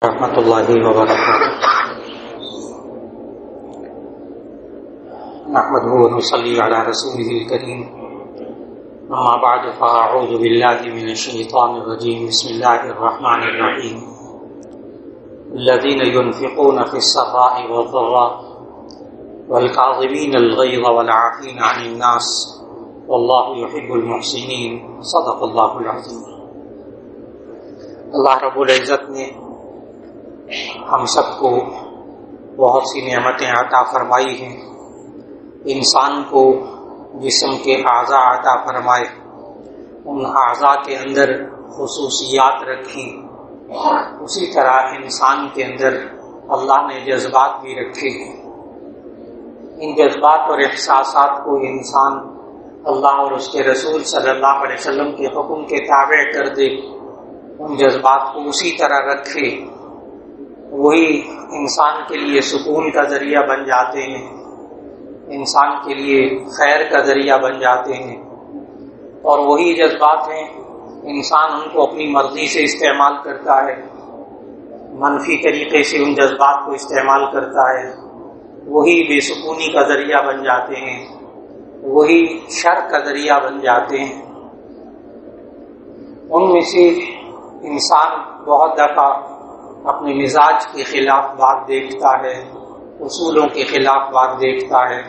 ورحمۃ اللہ وبرکاتہ. نحمده ونصلي على رسوله الكريم. اما بعد فاعوذ بالله من الشیطان الرجیم. بسم اللہ الرحمن الرحیم. الذين ينفقون في السراء والضراء والكاظمين الغيظ والعافين عن الناس والله يحب المحسنين. صدق اللہ العظیم. اللہ رب العزت نے ہم سب کو بہت سی نعمتیں عطا فرمائی ہیں. انسان کو جسم کے اعضاء عطا فرمائے، ان اعضاء کے اندر خصوصیات رکھی. اسی طرح انسان کے اندر اللہ نے جذبات بھی رکھے ہیں. ان جذبات اور احساسات کو انسان اللہ اور اس کے رسول صلی اللہ علیہ وسلم کے حکم کے تابع کر دے، ان جذبات کو اسی طرح رکھے، وہی انسان کے لیے سکون کا ذریعہ بن جاتے ہیں، انسان کے لیے خیر کا ذریعہ بن جاتے ہیں. اور وہی جذبات ہیں انسان ان کو اپنی مرضی سے استعمال کرتا ہے، منفی طریقے سے ان جذبات کو استعمال کرتا ہے، وہی بے سکونی کا ذریعہ بن جاتے ہیں، وہی شر کا ذریعہ بن جاتے ہیں. ان میں سے انسان بہت دفعہ اپنے مزاج کے خلاف بات دیکھتا ہے، اصولوں کے خلاف بات دیکھتا ہے،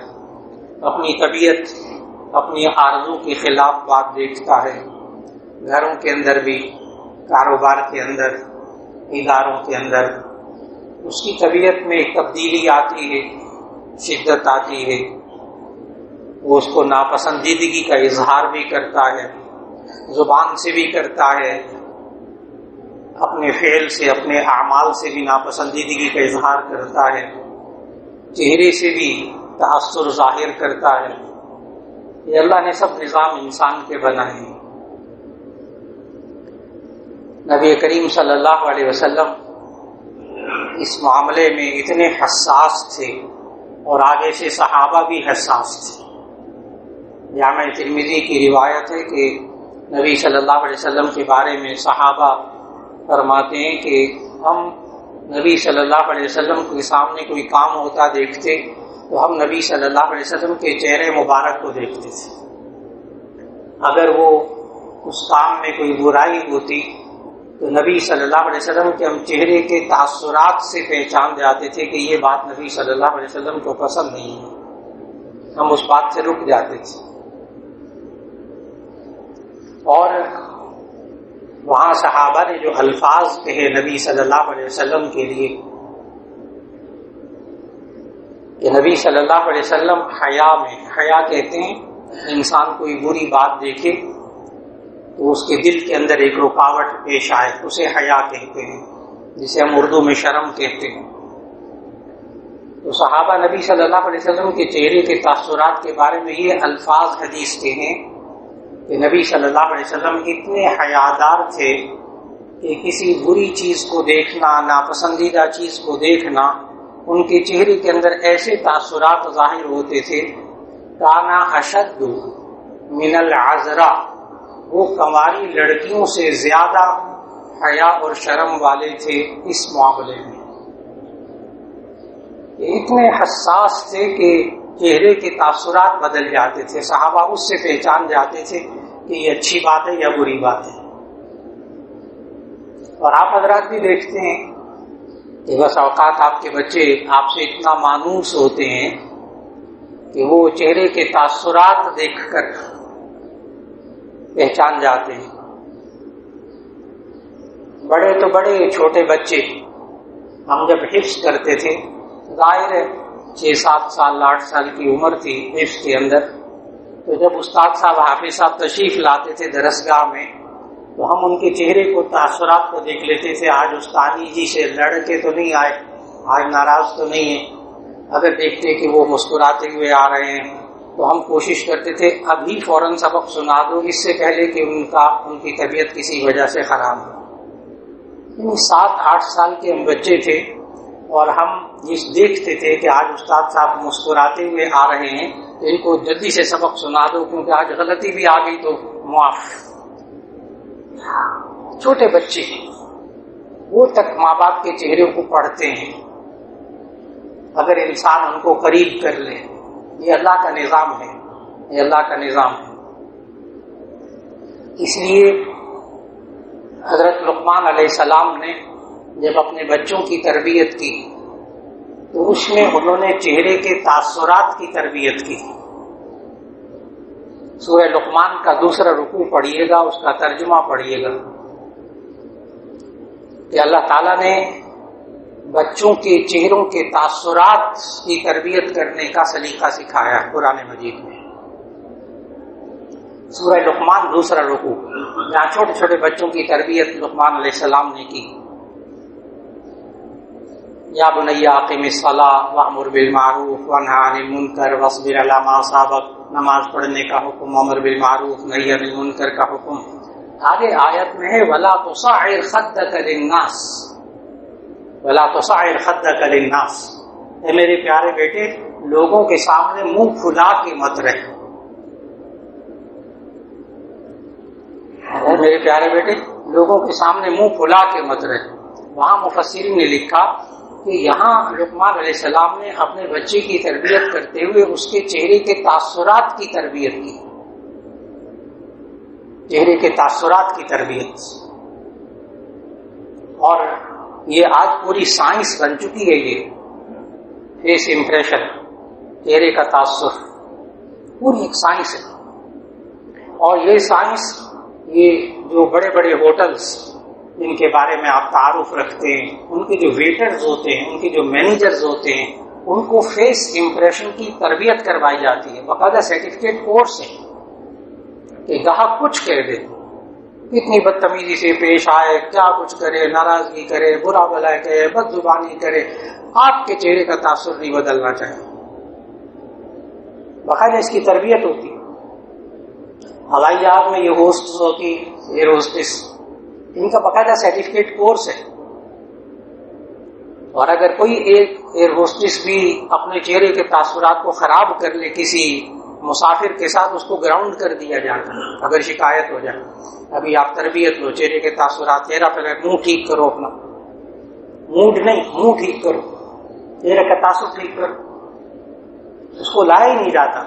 اپنی طبیعت اپنی آرزو کے خلاف بات دیکھتا ہے. گھروں کے اندر بھی، کاروبار کے اندر، اداروں کے اندر اس کی طبیعت میں ایک تبدیلی آتی ہے، شدت آتی ہے. وہ اس کو ناپسندیدگی کا اظہار بھی کرتا ہے، زبان سے بھی کرتا ہے، اپنے فعل سے اپنے اعمال سے بھی ناپسندیدگی کا اظہار کرتا ہے، چہرے سے بھی تاثر ظاہر کرتا ہے. یہ اللہ نے سب نظام انسان کے بنائے ہیں. نبی کریم صلی اللہ علیہ وسلم اس معاملے میں اتنے حساس تھے اور آگے سے صحابہ بھی حساس تھے. جامع ترمذی کی روایت ہے کہ نبی صلی اللہ علیہ وسلم کے بارے میں صحابہ فرماتے ہیں کہ ہم نبی صلی اللہ علیہ وسلم کے سامنے کوئی کام ہوتا دیکھتے تو ہم نبی صلی اللہ علیہ وسلم کے چہرے مبارک کو دیکھتے تھے. اگر وہ اس کام میں کوئی برائی ہوتی تو نبی صلی اللہ علیہ وسلم کے ہم چہرے کے تاثرات سے پہچان جاتے تھے کہ یہ بات نبی صلی اللہ علیہ وسلم کو پسند نہیں ہے. ہم اس بات سے رک جاتے تھے. اور وہاں صحابہ نے جو الفاظ کہے نبی صلی اللہ علیہ وسلم کے لیے کہ نبی صلی اللہ علیہ وسلم حیا کہتے ہیں انسان کوئی بری بات دیکھے تو اس کے دل کے اندر ایک رکاوٹ پیش آئے، اسے حیا کہتے ہیں، جسے ہم اردو میں شرم کہتے ہیں. تو صحابہ نبی صلی اللہ علیہ وسلم کے چہرے کے تاثرات کے بارے میں یہ الفاظ حدیث کے ہیں کہ نبی صلی اللہ علیہ وسلم اتنے حیادار تھے کہ کسی بری چیز کو دیکھنا، ناپسندیدہ چیز کو دیکھنا، ان کے چہرے کے اندر ایسے تاثرات ظاہر ہوتے تھے. کانا اشد من العذراء، وہ کنواری لڑکیوں سے زیادہ حیا اور شرم والے تھے اس معاملے میں. اتنے حساس تھے کہ چہرے کے تاثرات بدل جاتے تھے. صحابہ اس سے پہچان جاتے تھے کہ یہ اچھی بات ہے یا بری بات ہے. اور آپ حضرات بھی دیکھتے ہیں کہ بس اوقات آپ کے بچے آپ سے اتنا مانوس ہوتے ہیں کہ وہ چہرے کے تاثرات دیکھ کر پہچان جاتے ہیں. بڑے تو بڑے، چھوٹے بچے ہم جب حفظ کرتے تھے، ظاہر ہے 6-7 سال 8 سال کی عمر تھی حفظ کے اندر، تو جب استاد صاحب حافظ صاحب تشریف لاتے تھے درسگاہ میں تو ہم ان کے چہرے کو تاثرات کو دیکھ لیتے تھے. آج استانی جی سے لڑ کے تو نہیں آئے، آج ناراض تو نہیں ہے. اگر دیکھتے کہ وہ مسکراتے ہوئے آ رہے ہیں تو ہم کوشش کرتے تھے ابھی فوراً سبق سنا دو، اس سے پہلے کہ ان کی طبیعت کسی وجہ سے خراب ہو. 7-8 سال کے ہم بچے تھے اور ہم جس دیکھتے تھے کہ آج استاد صاحب مسکراتے ہوئے آ رہے ہیں تو ان کو جلدی سے سبق سنا دو، کیونکہ آج غلطی بھی آ گئی تو معاف. چھوٹے بچے وہ تک ماں باپ کے چہرے کو پڑھتے ہیں اگر انسان ان کو قریب کر لے. یہ اللہ کا نظام ہے، یہ اللہ کا نظام ہے. اس لیے حضرت لقمان علیہ السلام نے جب اپنے بچوں کی تربیت کی تو اس میں انہوں نے چہرے کے تاثرات کی تربیت کی. سورہ لقمان کا دوسرا رکوع پڑھیے گا، اس کا ترجمہ پڑھیے گا کہ اللہ تعالیٰ نے بچوں کے چہروں کے تاثرات کی تربیت کرنے کا سلیقہ سکھایا قرآن مجید میں. سورہ لقمان دوسرا رکوع، جہاں چھوٹے چھوٹے بچوں کی تربیت لقمان علیہ السلام نے کی. یا بنی اقم الصلاۃ وامر بالمعروف وانہی عن المنکر واصبر علی ما اصابک، نماز پڑھنے کا حکم، امر بالمعروف نہی عن المنکر کا حکم. آگے آیت میں ہے ولا تصعر خدک للناس، ولا تصعر خدک للناس. اے میرے پیارے بیٹے، لوگوں کے سامنے منہ پھلا کے مت رہے. اے میرے پیارے بیٹے، لوگوں کے سامنے منہ پھلا کے مت رہے. وہاں مفسرین نے لکھا کہ یہاں لقمان علیہ السلام نے اپنے بچے کی تربیت کرتے ہوئے اس کے چہرے کے تاثرات کی تربیت کی، چہرے کے تاثرات کی تربیت. اور یہ آج پوری سائنس بن چکی ہے. یہ فیس امپریشن، چہرے کا تاثر، پوری ایک سائنس ہے. اور یہ سائنس، یہ جو بڑے بڑے ہوٹلز جن کے بارے میں آپ تعارف رکھتے ہیں، ان کے جو ویٹرز ہوتے ہیں، ان کے جو مینیجرز ہوتے ہیں، ان کو فیس امپریشن کی تربیت کروائی جاتی ہے. باقاعدہ سرٹیفکیٹ کورس ہے کہ گاہک کچھ کہہ دے، کتنی بدتمیزی سے پیش آئے، کیا کچھ کرے، ناراضگی کرے، برا بھلا کہے، بد زبانی کرے، آپ کے چہرے کا تاثر نہیں بدلنا چاہیے. باقاعدہ اس کی تربیت ہوتی ہے. ہوائی جہاز میں یہ ہوسٹس ہوتی، ایئر ہوسٹس، ان کا باقاعدہ سرٹیفکیٹ کورس ہے. اور اگر کوئی ایک ایئر ہوسٹس بھی اپنے چہرے کے تاثرات کو خراب کر لے کسی مسافر کے ساتھ، اس کو گراؤنڈ کر دیا جاتا ہے اگر شکایت ہو جائے. ابھی آپ تربیت لو، چہرے کے تاثرات، چہرہ پہلے منہ ٹھیک کرو، اپنا موڈ نہیں، منہ ٹھیک کرو، چہرے کا تاثر ٹھیک کرو. اس کو لایا ہی نہیں جاتا.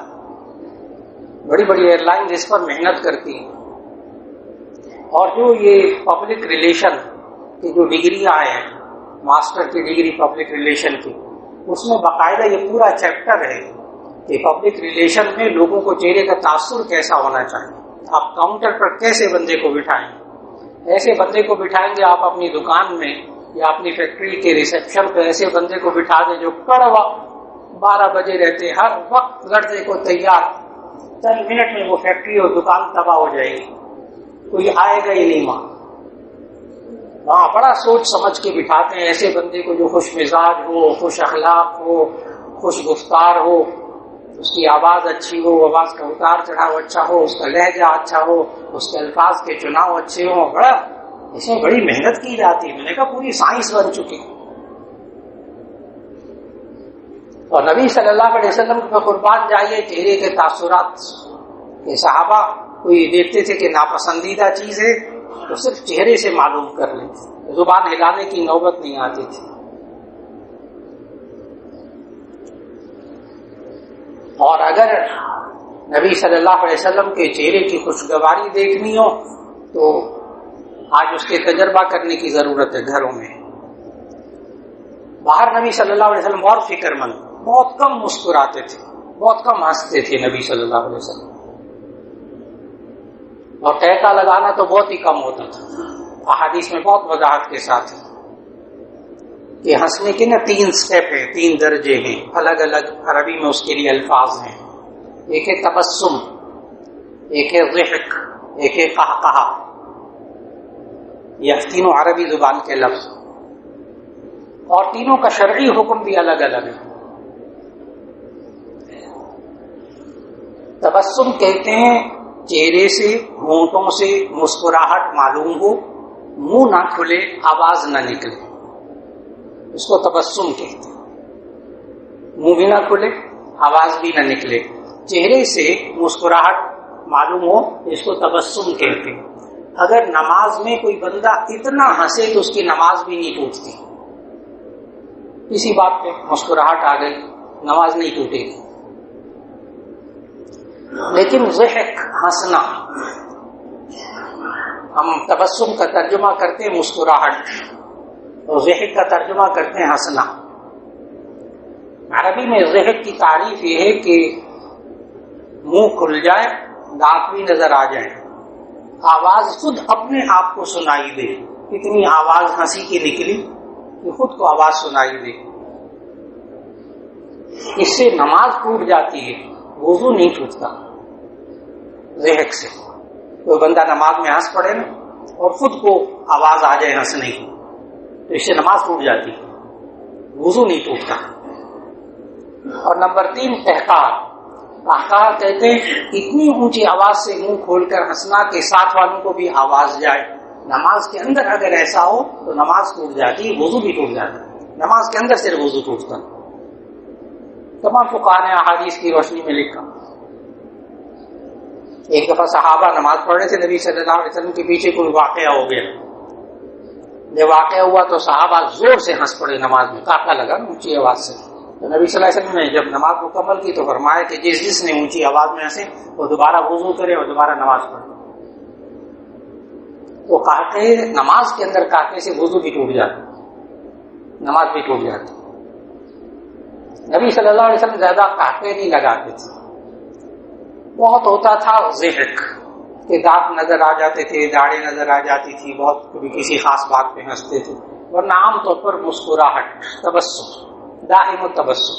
بڑی بڑی ایئر لائنز اس پر محنت کرتی ہیں. اور جو یہ پبلک ریلیشن کی جو ڈگریاں ہیں، ماسٹر کی ڈگری پبلک ریلیشن کی، اس میں باقاعدہ یہ پورا چیپٹر ہے کہ پبلک ریلیشن میں لوگوں کو چہرے کا تاثر کیسا ہونا چاہیے. آپ کاؤنٹر پر کیسے بندے کو بٹھائیں، ایسے بندے کو بٹھائیں گے آپ اپنی دکان میں یا اپنی فیکٹری کے ریسیپشن پہ ایسے بندے کو بٹھا دیں جو کڑوا 12 بجے رہتے، ہر وقت لڑنے کو تیار، 10 منٹ میں وہ فیکٹری اور دکان تباہ ہو جائے گی، کوئی آئے گا ہی نہیں. وہاں بڑا سوچ سمجھ کے بٹھاتے ہیں ایسے بندے کو جو خوش مزاج ہو، خوش اخلاق ہو، خوش گفتار ہو، اس کی آواز اچھی ہو، آواز کا اتار چڑھاؤ اچھا ہو، اس کا لہجہ اچھا ہو، اس کے الفاظ کے چناؤ اچھے ہوں. بڑا اس میں بڑی محنت کی جاتی ہے. میں نے کہا پوری سائنس بن چکی. اور نبی صلی اللہ علیہ وسلم کو قربان جائیے چہرے کے تاثرات کہ صحابہ کوئی دیکھتے تھے کہ ناپسندیدہ چیز ہے تو صرف چہرے سے معلوم کر لیتے، زبان ہلانے کی نوبت نہیں آتی تھی. اور اگر نبی صلی اللہ علیہ وسلم کے چہرے کی خوشگواری دیکھنی ہو تو آج اس کے تجربہ کرنے کی ضرورت ہے. گھروں میں باہر نبی صلی اللہ علیہ وسلم بہت فکر مند، بہت کم مسکراتے تھے، بہت کم ہنستے تھے نبی صلی اللہ علیہ وسلم، اور ٹہکا لگانا تو بہت ہی کم ہوتا تھا. احادیث میں بہت وضاحت کے ساتھ کہ ہنسنے کے 3 سٹیپ ہیں، 3 درجے ہیں، الگ الگ عربی میں اس کے لیے الفاظ ہیں. ایک ہے تبسم، ایک ہے ضحک، ایک ہے قہقہہ. یہ تینوں عربی زبان کے لفظ، اور تینوں کا شرعی حکم بھی الگ الگ ہے. تبسم کہتے ہیں چہرے سے، ہونٹوں سے مسکراہٹ معلوم ہو، منہ نہ کھلے، آواز نہ نکلے، اس کو تبسم کہتے ہیں. منہ بھی نہ کھلے، آواز بھی نہ نکلے، چہرے سے مسکراہٹ معلوم ہو، اس کو تبسم کہتے ہیں. اگر نماز میں کوئی بندہ اتنا ہنسے تو اس کی نماز بھی نہیں ٹوٹتی. کسی بات پہ مسکراہٹ آ گئی، نماز نہیں ٹوٹے گی. لیکن ضحک، ہنسنا، ہم تبسم کا ترجمہ کرتے ہیں مسکراہٹ اور ضحک کا ترجمہ کرتے ہیں ہنسنا. عربی میں ضحک کی تعریف یہ ہے کہ منہ کھل جائے، دانت بھی نظر آ جائیں، آواز خود اپنے آپ کو سنائی دے. اتنی آواز ہنسی کی نکلی کہ خود کو آواز سنائی دے. اس سے نماز ٹوٹ جاتی ہے، وضو نہیں ٹوٹتا. ضحک سے کوئی بندہ نماز میں ہنس پڑے نا اور خود کو آواز آ جائے ہنسنے کی تو اس سے نماز ٹوٹ جاتی ہے، وضو نہیں ٹوٹتا. اور نمبر 3 قہقہہ کہتے ہیں اتنی اونچی آواز سے منہ کھول کر ہنسنا کہ ساتھ والوں کو بھی آواز جائے. نماز کے اندر اگر ایسا ہو تو نماز ٹوٹ جاتی ہے، وضو بھی ٹوٹ جاتا ہے. نماز کے اندر صرف وضو ٹوٹتا. تمام فقہاء نے احادیث کی روشنی میں لکھا. ایک دفعہ صحابہ نماز پڑھ رہے تھے، نبی صلی اللہ علیہ وسلم کے پیچھے کوئی واقعہ ہو گیا. جب واقعہ ہوا تو صحابہ زور سے ہنس پڑے نماز میں، قہقہہ لگا اونچی آواز سے. تو نبی صلی اللہ علیہ وسلم نے جب نماز مکمل کی تو فرمایا کہ جس نے اونچی آواز میں ہنسے وہ دوبارہ وضو کرے اور دوبارہ نماز پڑھے. وہ قہقہے نماز کے اندر قہقہے سے وضو بھی ٹوٹ جاتا، نماز بھی ٹوٹ جاتی. نبی صلی اللہ علیہ وسلم زیادہ قہقہے نہیں لگاتے تھے. بہت ہوتا تھا ضحک کہ دانت نظر آ جاتے تھے، داڑھی نظر آ جاتی تھی، بہت کبھی کسی خاص بات پہ ہنستے تھے. ورنہ عام طور پر مسکراہٹ، تبسم، دائم التبسم.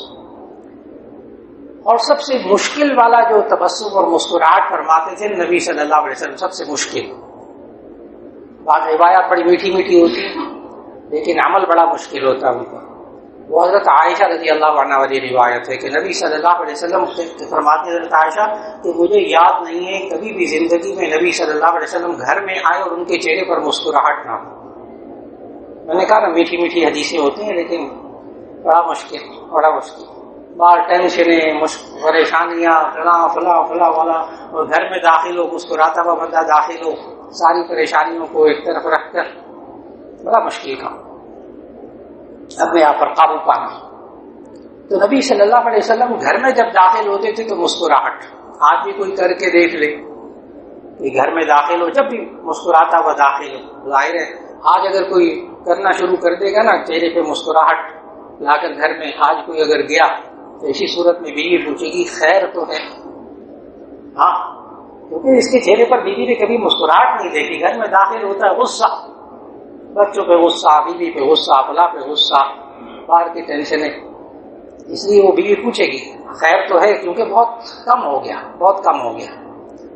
اور سب سے مشکل والا جو تبسم اور مسکراہٹ فرماتے تھے نبی صلی اللہ علیہ وسلم، سب سے مشکل. بعض روایات بڑی میٹھی میٹھی ہوتی لیکن عمل بڑا مشکل ہوتا ہے ان کا. وہ حضرت عائشہ رضی اللہ عنہا والی روایت ہے کہ نبی صلی اللہ علیہ وسلم فرماتے ہیں حضرت عائشہ کہ مجھے یاد نہیں ہے کبھی بھی زندگی میں نبی صلی اللہ علیہ وسلم گھر میں آئے اور ان کے چہرے پر مسکراہٹ نہ ہو. میں نے کہا نا میٹھی میٹھی حدیثیں ہوتی ہیں لیکن بڑا مشکل. بار ٹینشنیں، پریشانیاں، فلاں والا، اور گھر میں داخل ہو مسکراتا ہوا بندہ داخل ہو، ساری پریشانیوں کو ایک طرف رکھ کر بڑا مشکل کام اپنے آپ پر قابو پانا. تو نبی صلی اللہ علیہ وسلم گھر میں جب داخل ہوتے تھے تو مسکراہٹ. آج بھی کوئی کر کے دیکھ لے کہ گھر میں داخل ہو جب بھی مسکراتا ہوا داخل ہو. ظاہر ہے آج اگر کوئی کرنا شروع کر دے گا نا چہرے پہ مسکراہٹ لا کر گھر میں، آج کوئی اگر گیا تو اسی صورت میں بیوی پوچھے گی خیر تو ہے؟ ہاں، کیونکہ اس کے چہرے پر بیوی نے کبھی مسکراہٹ نہیں دیکھی. گھر میں داخل ہوتا ہے غصہ، بچوں پہ غصہ، بیوی پہ غصہ، فلاں پہ غصہ، باہر کی ٹینشن ہے. اس لیے وہ بیوی پوچھے گی خیر تو ہے، کیونکہ بہت کم ہو گیا.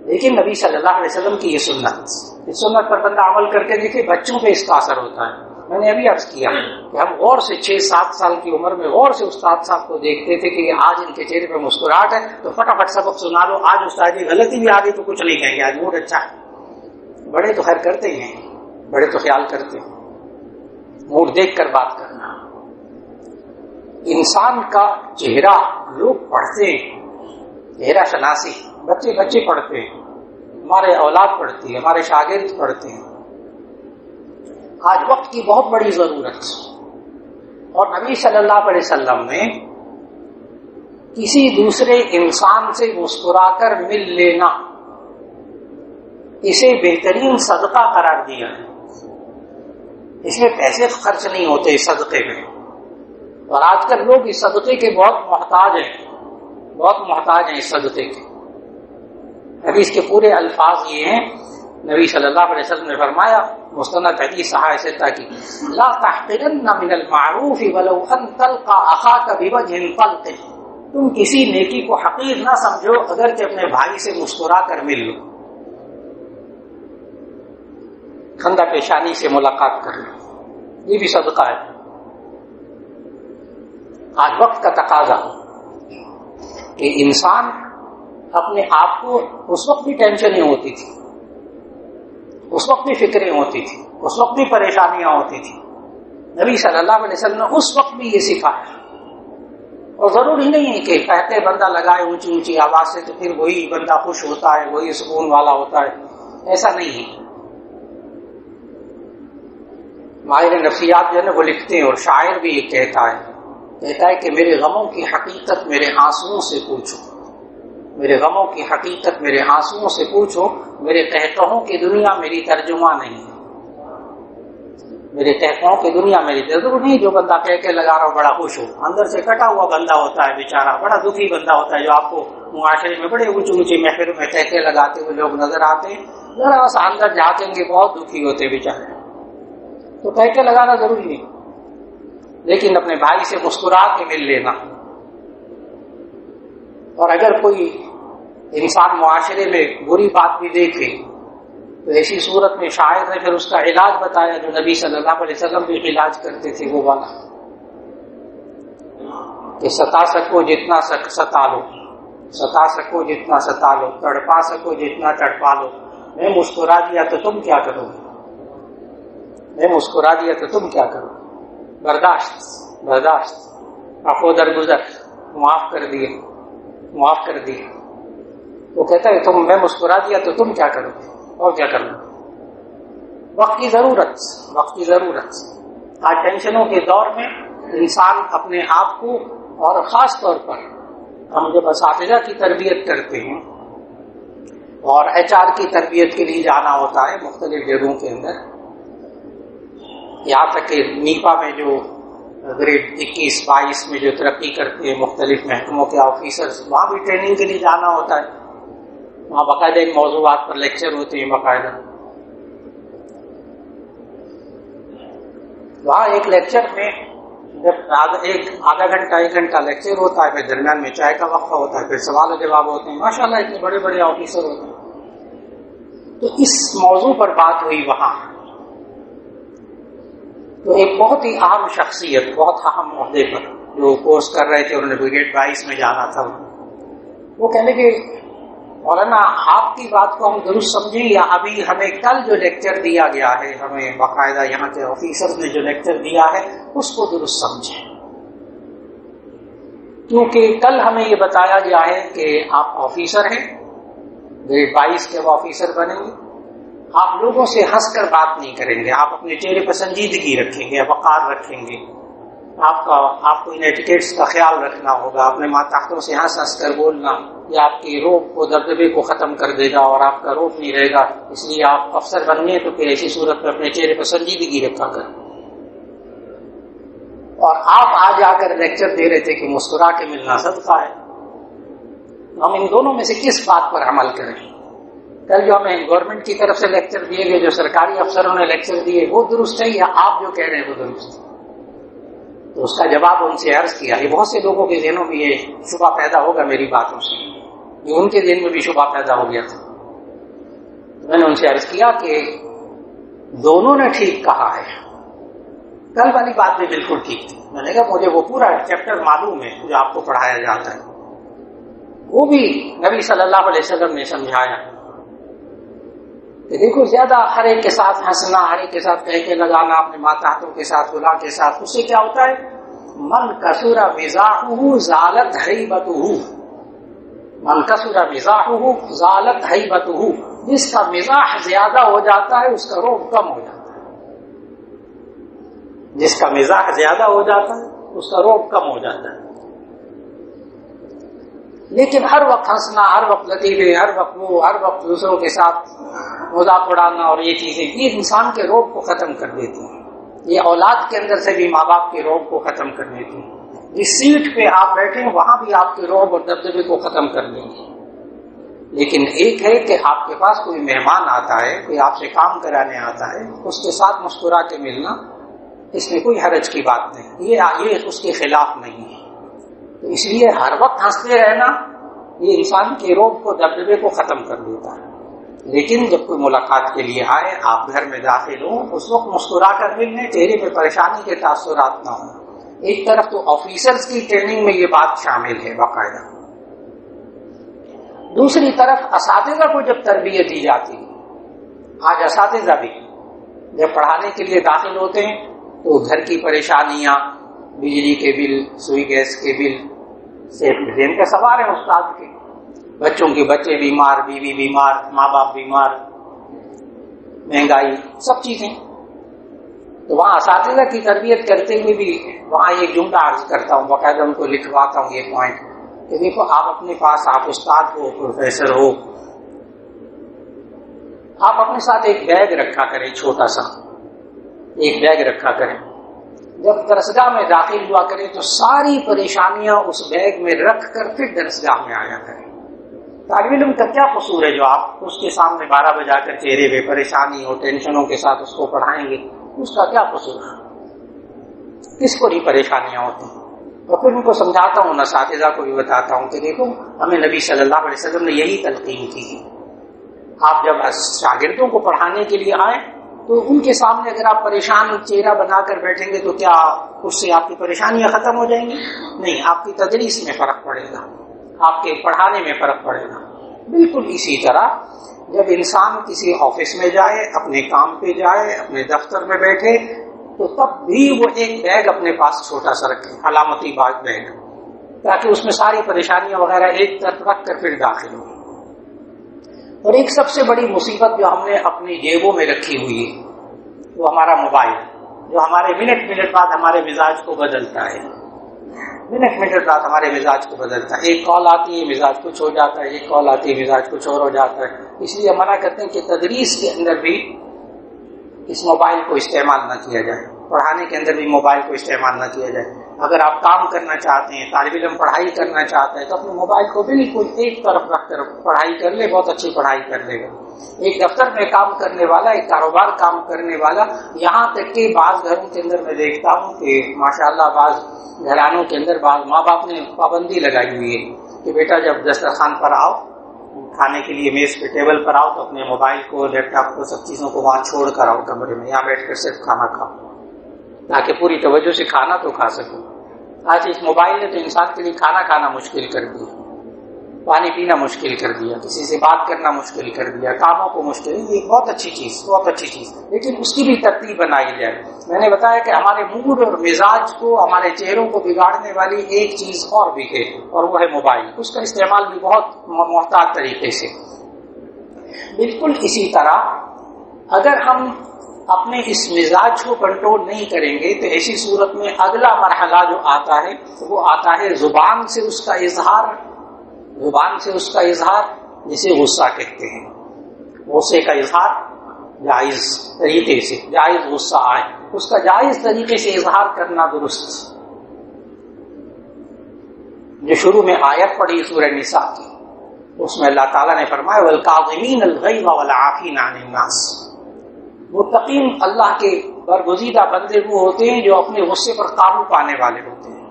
لیکن نبی صلی اللہ علیہ وسلم کی یہ سنت پر بندہ عمل کر کے دیکھے، بچوں پہ اس کا اثر ہوتا ہے. میں نے ابھی عرض کیا کہ ہم غور سے 6-7 سال کی عمر میں غور سے استاد صاحب کو دیکھتے تھے کہ آج ان کے چہرے پہ مسکراہٹ ہے تو فٹافٹ سبق سنا لو. آج استاد جی غلطی بھی آ گئی تو کچھ نہیں کہیں گے، آج موڈ اچھا ہے. بڑے تو خیر کرتے ہیں، بڑے تو خیال کرتے ہیں، موڈ دیکھ کر بات کرنا. انسان کا چہرہ لوگ پڑھتے ہیں، چہرہ شناسی بچے پڑھتے ہیں، ہمارے اولاد پڑھتی ہے، ہمارے شاگرد پڑھتے ہیں. آج وقت کی بہت بڑی ضرورت، اور نبی صلی اللہ علیہ وسلم نے کسی دوسرے انسان سے مسکرا کر مل لینا اسے بہترین صدقہ قرار دیا ہے. اس میں پیسے خرچ نہیں ہوتے اس صدقے میں، اور آج کل لوگ اس صدقے کے بہت محتاج ہیں اس صدقے کے. حدیث کے پورے الفاظ یہ ہیں، نبی صلی اللہ علیہ وسلم نے فرمایا، مستند حدیث صحیح ستہ کی، لا تحقرن من المعروف ولو ان تلقى اخاك بوجه طلق. تم کسی نیکی کو حقیر نہ سمجھو اگر کہ اپنے بھائی سے مسکرا کر مل لو، خندہ پیشانی سے ملاقات کر لو، یہ بھی صدقہ ہے. آج وقت کا تقاضا کہ انسان اپنے آپ کو، اس وقت بھی ٹینشنیں ہوتی تھی، اس وقت بھی فکریں ہوتی تھی، اس وقت بھی پریشانیاں ہوتی تھی. نبی صلی اللہ علیہ وسلم نے اس وقت بھی یہ سکھایا. اور ضروری نہیں ہے کہ کہتے بندہ لگائے اونچی آواز سے تو پھر وہی بندہ خوش ہوتا ہے، وہی سکون والا ہوتا ہے، ایسا نہیں ہے. ماہر نفسیات جو ہے نا وہ لکھتے ہیں، اور شاعر بھی یہ کہتا ہے کہ میرے غموں کی حقیقت میرے آنسوؤں سے پوچھو، میرے غموں کی حقیقت میرے آنسوؤں سے پوچھو، میرے قہقہوں کی دنیا میری ترجمہ نہیں، میرے قہقہوں کی دنیا میری ترجمہ نہیں۔ جو بندہ کہہ لگا رہا ہو بڑا خوش ہو، اندر سے کٹا ہوا بندہ ہوتا ہے بیچارہ، بڑا دکھی بندہ ہوتا ہے، جو آپ کو معاشرے میں بڑے اونچی اونچی محفلوں میں کہہ لگاتے ہوئے لوگ نظر آتے ہیں، ذرا سا اندر جھانکیں گے بہت دکھی ہوتے بیچارے۔ تو کہہ لگانا ضروری نہیں، لیکن اپنے بھائی سے مسکرا کے مل لینا۔ اور اگر کوئی انسان معاشرے میں بری بات بھی دیکھے تو ایسی صورت میں شاعر نے پھر اس کا علاج بتایا جو نبی صلی اللہ علیہ وسلم بھی علاج کرتے تھے، وہ والا کہ ستا سکو جتنا ستا لو، ستا سکو جتنا ستا لو، تڑپا سکو جتنا تڑپا لو، میں مسکرا دیا تو تم کیا کرو گے، میں مسکرا دیا تو تم کیا کرو، برداشت برداشت، عفو درگزر، معاف کر دیے، معاف کر دیے۔ وہ کہتا ہے تم، میں مسکرا دیا تو تم کیا کرو گے، اور کیا کرنا۔ وقت کی ضرورت، وقت کی ضرورت۔ آج ٹینشنوں کے دور میں انسان اپنے آپ کو، اور خاص طور پر ہم جب اساتذہ کی تربیت کرتے ہیں اور HR کی تربیت کے لیے جانا ہوتا ہے مختلف جگہوں کے اندر، یہاں تک کہ نیپا میں جو گریڈ 21-22 میں جو ترقی کرتے ہیں مختلف محکموں کے آفیسرز، وہاں بھی ٹریننگ کے لیے جانا ہوتا ہے، وہاں باقاعدہ ایک موضوعات پر لیکچر ہوتے ہیں باقاعدہ۔ وہاں ایک لیکچر میں جب آدھا گھنٹہ 1 گھنٹہ لیکچر ہوتا ہے، پھر درمیان میں چائے کا وقفہ ہوتا ہے، پھر سوال و جواب ہوتے ہیں، ماشاءاللہ اتنے بڑے بڑے آفیسر ہوتے ہیں۔ تو اس موضوع پر بات ہوئی وہاں، تو ایک بہت ہی اہم شخصیت، بہت اہم عہدے پر جو کورس کر رہے تھے، انہوں نے بریگیڈ 22 میں جانا تھا، وہ کہنے کہ مولانا آپ کی بات کو ہم درست سمجھیں یا ابھی ہمیں کل جو لیکچر دیا گیا ہے، ہمیں باقاعدہ یہاں کے آفیسر نے جو لیکچر دیا ہے اس کو درست سمجھیں، کیونکہ کل ہمیں یہ بتایا گیا ہے کہ آپ آفیسر ہیں، گریڈ 22 کے وہ آفیسر بنیں گے، آپ لوگوں سے ہنس کر بات نہیں کریں گے، آپ اپنے چہرے پر سنجیدگی رکھیں گے، وقار رکھیں گے، آپ کو ان ایٹیکیٹس کا خیال رکھنا ہوگا، اپنے ماتحتوں سے ہنس ہنس کر بولنا، یہ آپ کی روب کو، دبدبے کو ختم کر دے گا اور آپ کا روب نہیں رہے گا، اس لیے آپ افسر بننے تو پھر ایسی صورت میں اپنے چہرے پر سنجیدگی رکھا کر۔ اور آپ آج آ کر لیکچر دے رہے تھے کہ مسکرا کے ملنا صدقہ ہے، ہم ان دونوں میں سے کس بات پر عمل کریں؟ کل جو ہمیں گورنمنٹ کی طرف سے لیکچر دیے گئے، جو سرکاری افسروں نے لیکچر دیے، وہ درست ہے یا آپ جو کہہ رہے ہیں وہ درست ہے؟ تو اس کا جواب ان سے عرض کیا، یہ بہت سے لوگوں کے ذہنوں میں یہ شبہ پیدا ہوگا میری باتوں سے، یہ ان کے ذہن میں بھی شبہ پیدا ہو گیا تھا۔ تو میں نے ان سے عرض کیا کہ دونوں نے ٹھیک کہا ہے، کل والی بات بھی بالکل ٹھیک تھی، میں نے کہا مجھے وہ پورا چیپٹر معلوم ہے جو آپ کو پڑھایا جاتا ہے، وہ بھی نبی صلی اللہ علیہ وسلم نے سمجھایا کہ دیکھو زیادہ ہر ایک کے ساتھ ہنسنا، ہر ایک کے ساتھ کہہ کے لگانا، اپنے ماتحتوں کے ساتھ، گلا کے ساتھ، اس سے کیا ہوتا ہے؟ من کثر مزاحہ زالت ہیبتہ، من کثر مزاحہ زالت ہیبتہ، جس کا مزاح زیادہ ہو جاتا ہے اس کا روب کم ہو جاتا ہے، جس کا مزاح زیادہ ہو جاتا ہے اس کا روب کم ہو جاتا ہے۔ لیکن ہر وقت ہنسنا، ہر وقت لطیفے، ہر وقت دوسروں کے ساتھ مذاق اڑانا اور یہ چیزیں، یہ انسان کے روب کو ختم کر دیتی ہیں، یہ اولاد کے اندر سے بھی ماں باپ کے روب کو ختم کر دیتی ہیں، جس سیٹ پہ آپ بیٹھے ہیں وہاں بھی آپ کے روب اور دبدبے کو ختم کر دیں گے۔ لیکن ایک ہے کہ آپ کے پاس کوئی مہمان آتا ہے، کوئی آپ سے کام کرانے آتا ہے، اس کے ساتھ مسکرا کے ملنا، اس میں کوئی حرج کی بات نہیں، یہ اس کے خلاف نہیں ہے۔ تو اس لیے ہر وقت ہنستے رہنا یہ انسان کے روب کو، دبدبے کو ختم کر دیتا ہے۔ لیکن جب کوئی ملاقات کے لیے آئے، آپ گھر میں داخل ہوں، اس وقت مسکرا کر ملنے، چہرے پہ پریشانی کے تاثرات نہ ہوں۔ ایک طرف تو آفیسرز کی ٹریننگ میں یہ بات شامل ہے باقاعدہ، دوسری طرف اساتذہ کو جب تربیت دی جاتی ہے، آج اساتذہ بھی جب پڑھانے کے لیے داخل ہوتے ہیں تو گھر کی پریشانیاں، بجلی کے بل، سوئی گیس کے بل سے ذہن کا سوال ہے استاد کے، بچوں کے بچے بیمار، بیوی بیمار، ماں باپ بیمار، مہنگائی، سب چیزیں۔ تو وہاں اساتذہ کی تربیت کرتے ہوئے بھی وہاں ایک جملہ عرض کرتا ہوں، باقاعدہ ان کو لکھواتا ہوں یہ پوائنٹ کہ دیکھو آپ اپنے پاس، آپ استاد ہو، پروفیسر ہو، آپ اپنے ساتھ ایک بیگ رکھا کریں، چھوٹا سا ایک بیگ رکھا کریں. جب درسگاہ میں داخل ہوا کریں تو ساری پریشانیاں اس بیگ میں رکھ کر پھر درسگاہ میں آیا کریں. طالب علم کا کیا قصور ہے جو آپ اس کے سامنے 12 بجا کر چہرے پہ پریشانی اور ٹینشنوں کے ساتھ اس کو پڑھائیں گے؟ اس کا کیا قصور ہے؟ کس کو نہیں پریشانیاں ہوتی ہیں؟ اور پھر ان کو سمجھاتا ہوں، اساتذہ کو بھی بتاتا ہوں کہ دیکھو ہمیں نبی صلی اللہ علیہ وسلم نے یہی تلقین کی. آپ جب شاگردوں کو پڑھانے کے لیے آئیں تو ان کے سامنے اگر آپ پریشان چہرہ بنا کر بیٹھیں گے تو کیا اس سے آپ کی پریشانیاں ختم ہو جائیں گی؟ نہیں، آپ کی تدریس میں فرق پڑے گا، آپ کے پڑھانے میں فرق پڑے گا. بالکل اسی طرح جب انسان کسی آفس میں جائے، اپنے کام پہ جائے، اپنے دفتر میں بیٹھے، تو تب بھی وہ ایک بیگ اپنے پاس چھوٹا سا رکھے، علامتی بیگ، تاکہ اس میں ساری پریشانیاں وغیرہ ایک طرف رکھ کر پھر داخل ہو. اور ایک سب سے بڑی مصیبت جو ہم نے اپنی جیبوں میں رکھی ہوئی ہے وہ ہمارا موبائل، جو ہمارے منٹ بعد ہمارے مزاج کو بدلتا ہے. منٹ بعد ہمارے مزاج کو بدلتا ہے. ایک کال آتی ہے مزاج کچھ ہو جاتا ہے، ایک کال آتی ہے مزاج کچھ اور ہو جاتا ہے. اس لیے منع کرتے ہیں کہ تدریس کے اندر بھی اس موبائل کو استعمال نہ کیا جائے، پڑھانے کے اندر بھی موبائل کو استعمال نہ کیا جائے. اگر آپ کام کرنا چاہتے ہیں، طالب علم پڑھائی کرنا چاہتا ہے، تو اپنے موبائل کو بالکل ایک طرف رکھ کر پڑھائی کر لے، بہت اچھی پڑھائی کر لے گا. ایک دفتر میں کام کرنے والا، ایک کاروبار کام کرنے والا، یہاں تک کہ بعض گھروں کے اندر میں دیکھتا ہوں کہ ماشاءاللہ بعض گھرانوں کے اندر بعض ماں باپ نے پابندی لگائی ہوئی ہے کہ بیٹا جب دسترخوان پر آؤ، کھانے کے لیے میز پہ ٹیبل پر آؤ، تو اپنے موبائل کو، لیپ ٹاپ کو، سب چیزوں کو وہاں چھوڑ کر آؤ کمرے میں، یہاں بیٹھ کر صرف کھانا کھاؤ تاکہ پوری توجہ سے کھانا تو کھا سکو. آج اس موبائل نے تو انسان کے لیے کھانا کھانا مشکل کر دیا، پانی پینا مشکل کر دیا، کسی سے بات کرنا مشکل کر دیا، کاموں کو مشکل. یہ بہت اچھی چیز، لیکن اس کی بھی ترتیب بنائی جائے. میں نے بتایا کہ ہمارے موڈ اور مزاج کو، ہمارے چہروں کو بگاڑنے والی ایک چیز اور بھی ہے، اور وہ ہے موبائل. اس کا استعمال بھی بہت محتاط طریقے سے. بالکل اسی طرح اگر ہم اپنے اس مزاج کو کنٹرول نہیں کریں گے تو ایسی صورت میں اگلا مرحلہ جو آتا ہے وہ آتا ہے زبان سے اس کا اظہار، جسے غصہ کہتے ہیں. غصے کا اظہار جائز طریقے سے، جائز غصہ آئے اس کا جائز طریقے سے اظہار کرنا درست. جو شروع میں آیت پڑھی سورہ نساء کی، اس میں اللہ تعالیٰ نے فرمایا وَالْكَاظِمِينَ الْغَيْظَ وَالْعَافِينَ عَنِ النَّاسِ. متقین اللہ کے برگزیدہ بندے وہ ہوتے ہیں جو اپنے غصے پر قابو پانے والے ہوتے ہیں،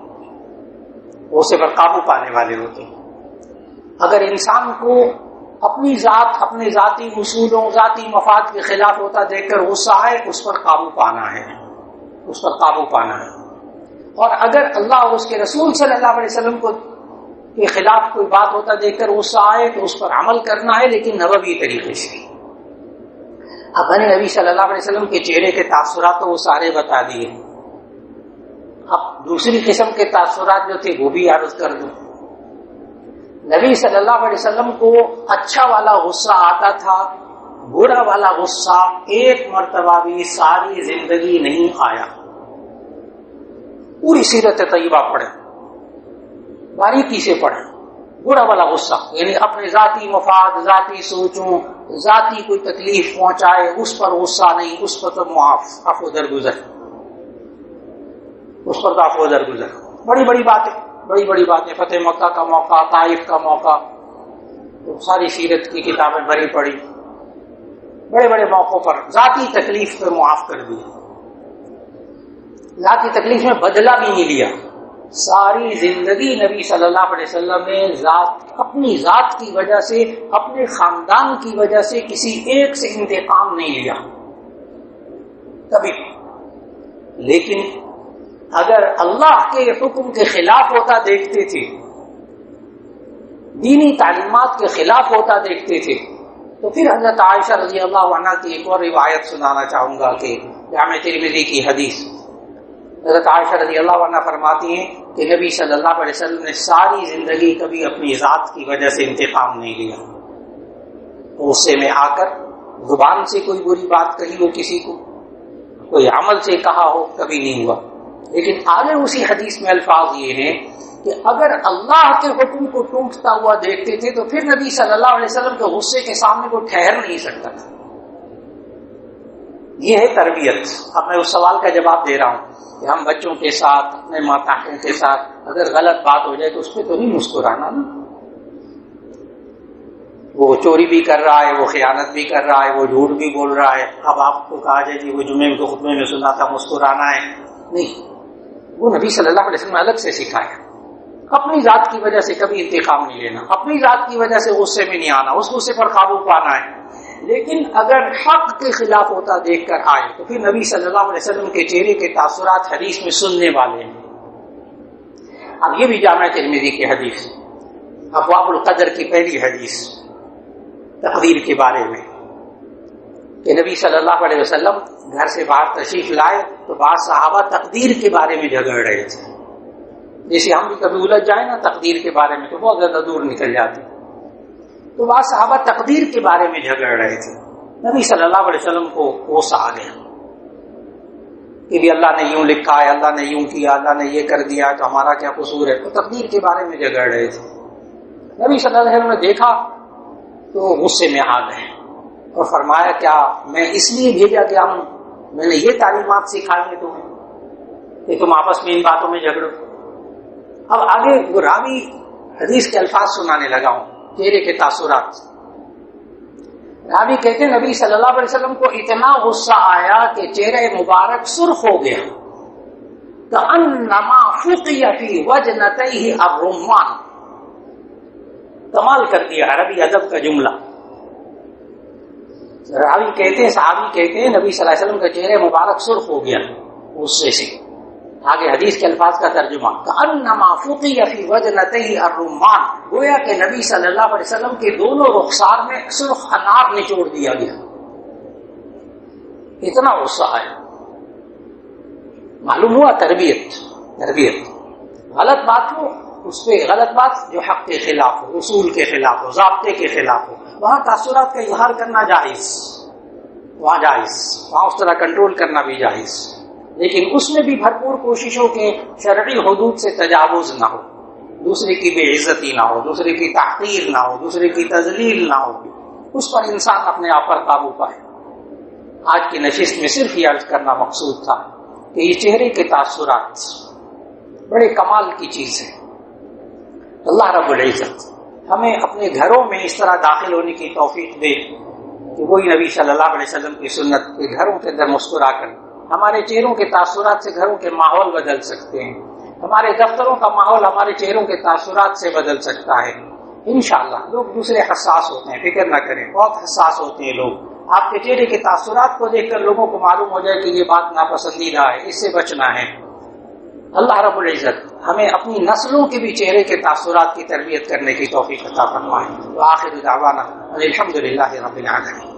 غصے پر قابو پانے والے ہوتے ہیں. اگر انسان کو اپنی ذات، اپنے ذاتی اصولوں، ذاتی مفاد کے خلاف ہوتا دیکھ کر غصہ آئے، اس پر قابو پانا ہے. اور اگر اللہ اور اس کے رسول صلی اللہ علیہ وسلم کے خلاف کوئی بات ہوتا دیکھ کر غصہ آئے تو اس پر عمل کرنا ہے، لیکن نبوی طریقے سے. اب میں نے نبی صلی اللہ علیہ وسلم کے چہرے کے تاثرات تو وہ سارے بتا دیے. اب دوسری قسم کے تاثرات جو تھے وہ بھی عرض کر دوں. نبی صلی اللہ علیہ وسلم کو اچھا والا غصہ آتا تھا، برا والا غصہ ایک مرتبہ بھی ساری زندگی نہیں آیا. پوری سیرت طیبہ پڑھیں، باریکی سے پڑھیں. برا والا غصہ یعنی اپنے ذاتی مفاد، ذاتی سوچوں، ذاتی کوئی تکلیف پہنچائے اس پر غصہ نہیں، اس پر تو عفو درگزر، اس پر تو عفو درگزر. بڑی بڑی باتیں، فتح مکہ کا موقع، طائف کا موقع، تو ساری سیرت کی کتابیں بھری پڑی. بڑے بڑے موقعوں پر ذاتی تکلیف پہ معاف کر دی، ذاتی تکلیف میں بدلہ بھی نہیں لیا. ساری زندگی نبی صلی اللہ علیہ وسلم نے اپنی ذات کی وجہ سے، اپنے خاندان کی وجہ سے کسی ایک سے انتقام نہیں لیا کبھی. لیکن اگر اللہ کے حکم کے خلاف ہوتا دیکھتے تھے، دینی تعلیمات کے خلاف ہوتا دیکھتے تھے، تو پھر حضرت عائشہ رضی اللہ عنہ کی ایک اور روایت سنانا چاہوں گا کہ جامع ترمذی کی حدیث. حضرت عائشہ رضی اللہ عنہ فرماتی ہیں کہ نبی صلی اللہ علیہ وسلم نے ساری زندگی کبھی اپنی ذات کی وجہ سے انتقام نہیں لیا. غصے میں آ کر زبان سے کوئی بری بات کہی ہو کسی کو، کوئی عمل سے کہا ہو، کبھی نہیں ہوا. لیکن آگے اسی حدیث میں الفاظ یہ ہیں کہ اگر اللہ کے حکم کو ٹوٹتا ہوا دیکھتے تھے تو پھر نبی صلی اللہ علیہ وسلم کے غصے کے سامنے کوئی ٹھہر نہیں سکتا تھا. یہ ہے تربیت. اب میں اس سوال کا جواب دے رہا ہوں کہ ہم بچوں کے ساتھ، اپنے ماتاؤں کے ساتھ اگر غلط بات ہو جائے تو اس پہ تو نہیں مسکرانا نا. وہ چوری بھی کر رہا ہے، وہ خیانت بھی کر رہا ہے، وہ جھوٹ بھی بول رہا ہے، اب آپ کو کہا جائے کہ وہ جمعے کے خطبے میں سنا تھا مسکرانا ہے، نہیں. وہ نبی صلی اللہ علیہ وسلم نے الگ سے سکھایا. اپنی ذات کی وجہ سے کبھی انتقام نہیں لینا، اپنی ذات کی وجہ سے غصے میں نہیں آنا، اس غصے پر قابو پانا ہے. لیکن اگر حق کے خلاف ہوتا دیکھ کر آئے تو پھر نبی صلی اللہ علیہ وسلم کے چہرے کے تاثرات حدیث میں سننے والے ہیں. اب یہ بھی جامع ترمذی کی حدیث، ابواب القدر کی پہلی حدیث تقدیر کے بارے میں، کہ نبی صلی اللہ علیہ وسلم گھر سے باہر تشریف لائے تو بعض صحابہ تقدیر کے بارے میں جھگڑ رہے تھے. جیسے ہم بھی کبھی الجھ جائیں نا تقدیر کے بارے میں تو بہت زیادہ دور نکل جاتے، تو بعض صحابہ تقدیر کے بارے میں جھگڑ رہے تھے. نبی صلی اللہ علیہ وسلم کو غصہ آ گیا کہ بھی اللہ نے یوں لکھا ہے، اللہ نے یوں کیا، اللہ نے یہ کر دیا تو ہمارا کیا قصور ہے. تو تقدیر کے بارے میں جھگڑ رہے تھے. نبی صلی اللہ علیہ وسلم نے دیکھا تو غصے میں آ گئے اور فرمایا کیا میں اس لیے بھیجا گیا ہوں، میں نے یہ تعلیمات سکھائی ہیں تمہیں کہ تم آپس میں ان باتوں میں جھگڑو. اب آگے وہ راوی حدیث کے الفاظ سنانے لگا ہوں، چہرے کے تاثرات. راوی کہتے ہیں نبی صلی اللہ علیہ وسلم کو اتنا غصہ آیا کہ چہرہ مبارک سرخ ہو گیا، کأنما فقی فی وجنتیہ الرمان. کمال کر دیا عربی ادب کا جملہ. راوی کہتے ہیں، صحابی کہتے ہیں نبی صلی اللہ علیہ وسلم کا چہرہ مبارک سرخ ہو گیا غصے سے. آگے حدیث کے الفاظ کا ترجمہ، کأنما فقی فی وجنتیہ الرمان، گویا کہ نبی صلی اللہ علیہ وسلم کے دونوں رخسار میں سرخ انار نچوڑ دیا گیا. اتنا غصہ آیا. معلوم ہوا تربیت. غلط بات ہو اس پہ غلط بات جو حق کے خلاف ہو، اصول کے خلاف ہو، ضابطے کے خلاف ہو، وہاں تاثرات کا اظہار کرنا جائز، وہاں اس طرح کنٹرول کرنا بھی جائز. لیکن اس میں بھی بھرپور کوشش ہو کہ شرعی حدود سے تجاوز نہ ہو، دوسرے کی بے عزتی نہ ہو، دوسرے کی تحقیر نہ ہو، دوسرے کی تذلیل نہ ہو. اس پر انسان اپنے آپ پر قابو پائے. آج کی نشست میں صرف یہ عرض کرنا مقصود تھا کہ یہ چہرے کے تاثرات بڑے کمال کی چیز ہے. اللہ رب العزت ہمیں اپنے گھروں میں اس طرح داخل ہونے کی توفیق دے کہ وہی نبی صلی اللہ علیہ وسلم کی سنت کے گھروں کے اندر مسکرا کر ہمارے چہروں کے تاثرات سے گھروں کے ماحول بدل سکتے ہیں. ہمارے دفتروں کا ماحول ہمارے چہروں کے تاثرات سے بدل سکتا ہے. انشاءاللہ لوگ دوسرے حساس ہوتے ہیں، فکر نہ کریں، بہت حساس ہوتے ہیں لوگ. آپ کے چہرے کے تاثرات کو دیکھ کر لوگوں کو معلوم ہو جائے کہ یہ بات ناپسندیدہ ہے، اس سے بچنا ہے. اللہ رب العزت ہمیں اپنی نسلوں کے بھی چہرے کے تاثرات کی تربیت کرنے کی توفیق عطا فرمائے. وآخر دعوانا الحمدللہ رب العالمین.